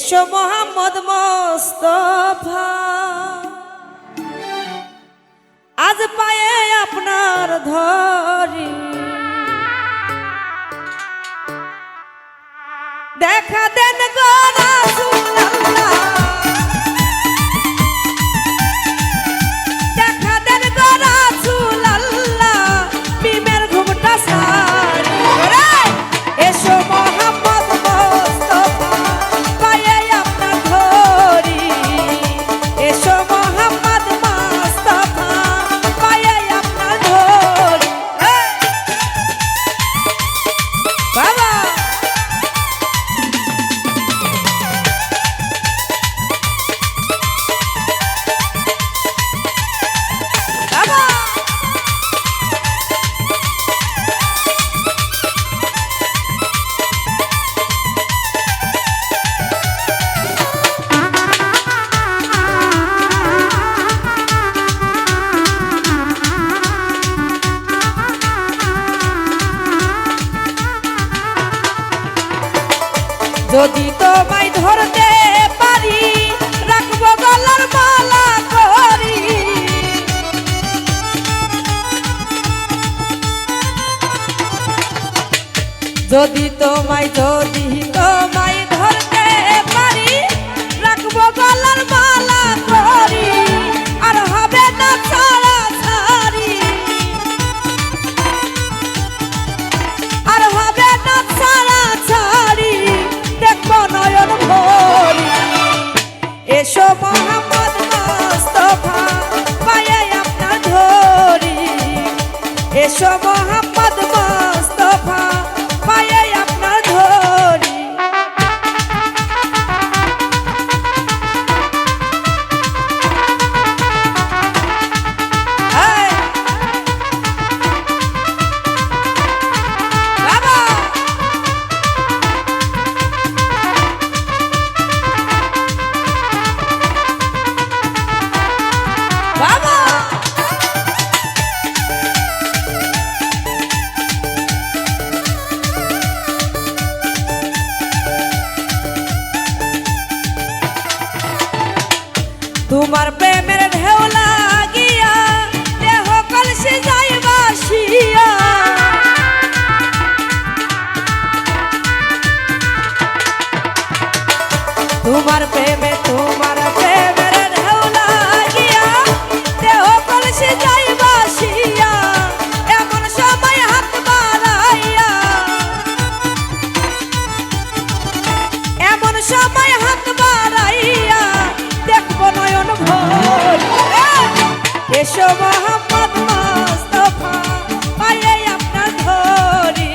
এসো মোহাম্মদ মোস্তফা, আজ পায়ে আপনার ধরি, দেখা দেন গো রাসূলুল্লাহ, দেখা দেন গো রাসূলুল্লাহ, প্রেমের ঘুমটা সারি। এসো মোহাম্মদ মোস্তফা, পায়ে আপনার ধরি, এসো মোহাম্মদ মোস্তফা, পায়ে আপনার ধরি। বাবা যদি তোমায় ধরতে পারি, রাখবো গলার মালা করি, যদি তোমায় ধরতে পারি, রাখবো গলার মালা করি, আর হবে না ছাড়াছাড়ি, আর হবে না ছাড়াছাড়ি, দেখবো নয়ন ভরি। এসো মোহাম্মদ মোস্তফা, পায়ে আপনার ধরি, এসো মোহাম্মদ মোস্তফা, পায়ে আপনার ধরি। তোমার প্রেমের ঢেউ লাগিয়া, দেহ কলসি যাই ভাসিয়া, তোমার প্রেমের ঢেউ লাগিয়া, দেহ কলসি যাই ভাসিয়া, এমন সময় হাত বাড়াইয়া, এমন সময় হাত বাড়াইয়া, দেখবো নয়ন ভরি। এসো মোহাম্মদ মোস্তফা, পায়ে আপনার ধরি,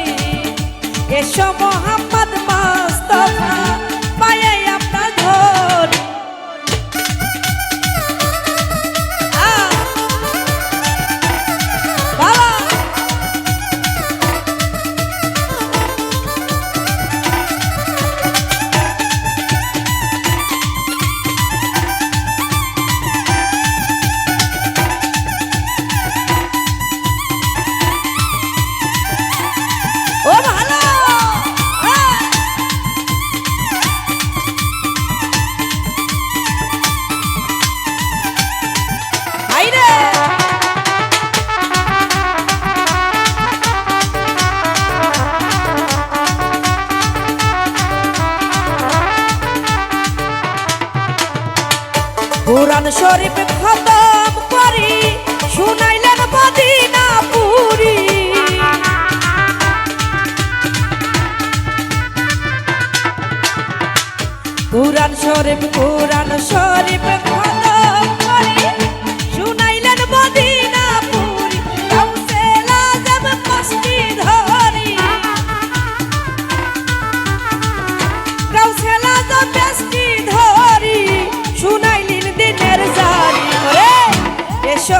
এসো মোহাম্মদ মোস্তফা, পায়ে আপনার ধরি। বাবা ও ভালো হাইরে কুরআন শরীফ খতম করি, শুনাইলেন মদিনা পুরি, কুরআন শরীফ খতম করি, শুনাইলেন মদিনা পুরি, গাউসুল আজম কষ্টি ধরি, গাউসুল আজম কষ্টি ধরি, শুনাইলেন দিনের জারি। এসো